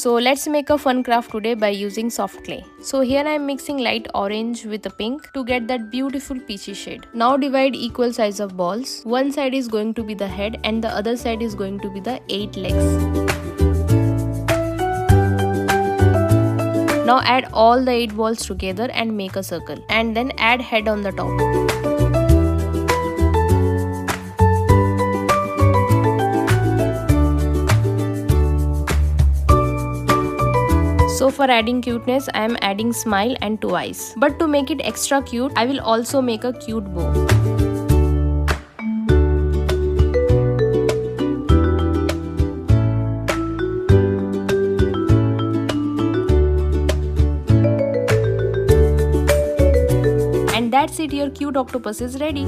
So let's make a fun craft today by using soft clay. So here I am mixing light orange with a pink to get that beautiful peachy shade. Now divide equal size of balls. One side is going to be the head and the other side is going to be the 8 legs. Now add all the 8 balls together and make a circle, and then add head on the top. So for adding cuteness, I am adding smile and 2 eyes. But to make it extra cute, I will also make a cute bow. And that's it, your cute octopus is ready.